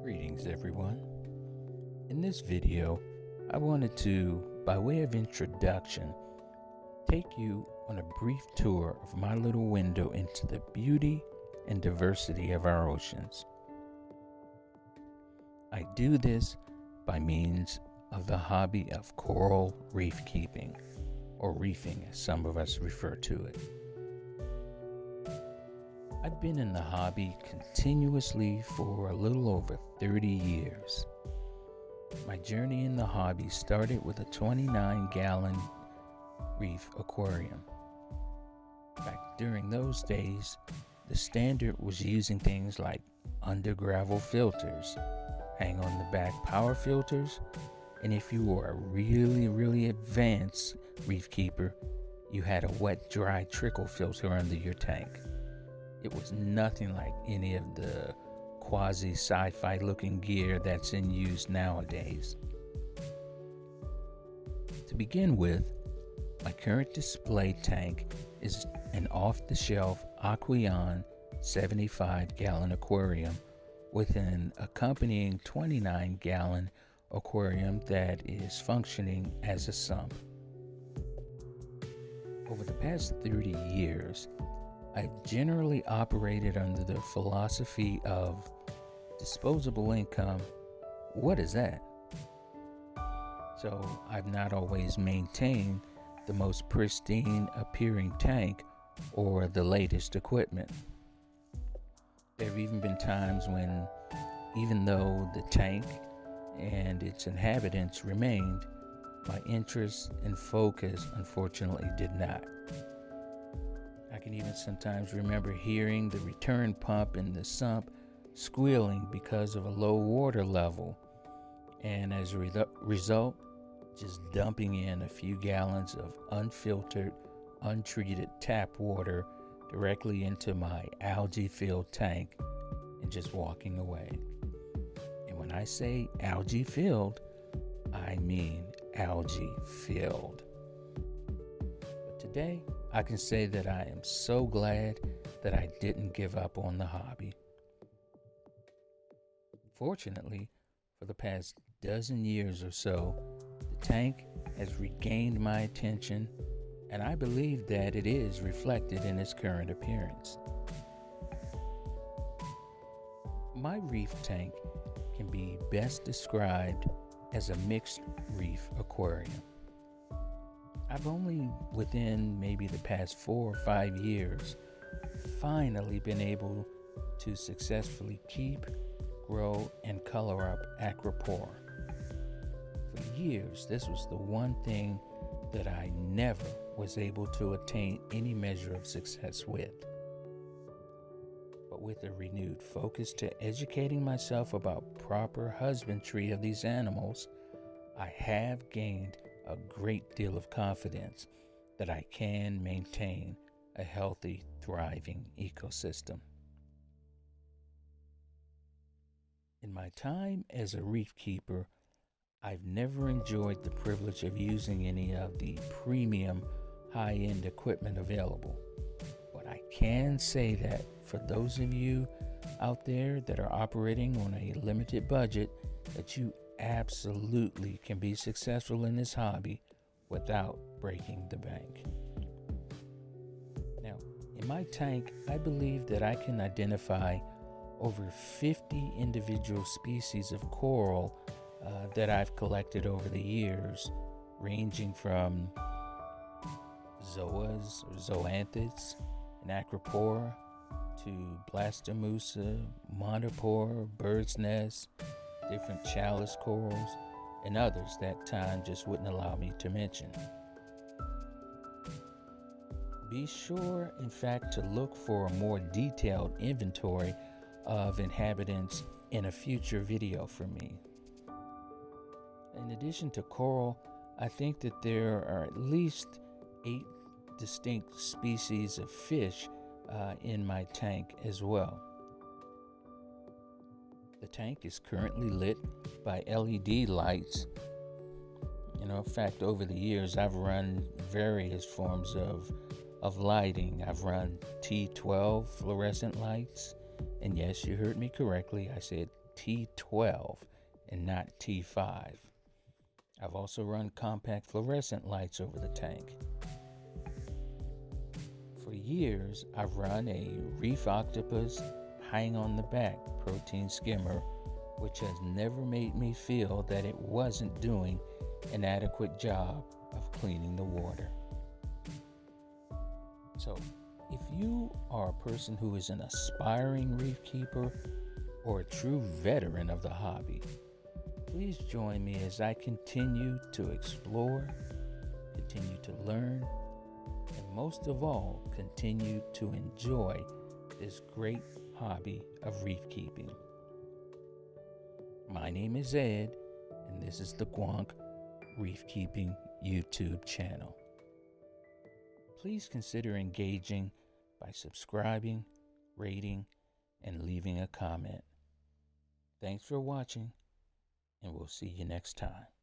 Greetings, everyone. In this video, I wanted to, by way of introduction, take you on a brief tour of my little window into the beauty and diversity of our oceans. I do this by means of the hobby of coral reef keeping, or reefing as some of us refer to it. I've been in the hobby continuously for a little over 30 years. My journey in the hobby started with a 29-gallon reef aquarium. Back during those days, the standard was using things like under gravel filters, hang on the back power filters, and if you were a really advanced reef keeper, you had a wet dry trickle filter under your tank. It was nothing like any of the quasi sci-fi looking gear that's in use nowadays. To begin with, my current display tank is an off-the-shelf Aqueon 75-gallon aquarium with an accompanying 29-gallon aquarium that is functioning as a sump. Over the past 30 years, I've generally operated under the philosophy of disposable income. What is that? So I've not always maintained the most pristine appearing tank or the latest equipment. There have even been times when, even though the tank and its inhabitants remained, my interest and focus unfortunately did not. I can even sometimes remember hearing the return pump in the sump squealing because of a low water level, and as a result, just dumping in a few gallons of unfiltered, untreated tap water directly into my algae-filled tank and just walking away. And when I say algae-filled, I mean algae-filled. But today, I can say that I am so glad that I didn't give up on the hobby. Fortunately, for the past dozen years or so, the tank has regained my attention, and I believe that it is reflected in its current appearance. My reef tank can be best described as a mixed reef aquarium. I've only within maybe the past 4 or 5 years finally been able to successfully keep, grow, and color up acropora. For years, this was the one thing that I never was able to attain any measure of success with. But with a renewed focus to educating myself about proper husbandry of these animals, I have gained a great deal of confidence that I can maintain a healthy, thriving ecosystem. In my time as a reef keeper, I've never enjoyed the privilege of using any of the premium high-end equipment available. But I can say that for those of you out there that are operating on a limited budget, that you absolutely can be successful in this hobby without breaking the bank. Now, in my tank, I believe that I can identify over 50 individual species of coral that I've collected over the years, ranging from zoas or zoanthids and acropora to blastomussa, montipora, bird's nest, different chalice corals, and others that time just wouldn't allow me to mention. Be sure, in fact, to look for a more detailed inventory of inhabitants in a future video from me. In addition to coral, I think that there are at least 8 distinct species of fish in my tank as well. The tank is currently lit by LED lights. In fact, over the years, I've run various forms of lighting. I've run T12 fluorescent lights. And yes, you heard me correctly. I said T12 and not T5. I've also run compact fluorescent lights over the tank. For years, I've run a Reef Octopus hang on the back protein skimmer, which has never made me feel that it wasn't doing an adequate job of cleaning the water. So, if you are a person who is an aspiring reef keeper or a true veteran of the hobby, please join me as I continue to explore, continue to learn, and most of all, continue to enjoy this great hobby of reef keeping. My name is Ed, and this is the Gwonk Reefkeeping YouTube channel. Please consider engaging by subscribing, rating, and leaving a comment. Thanks for watching, and we'll see you next time.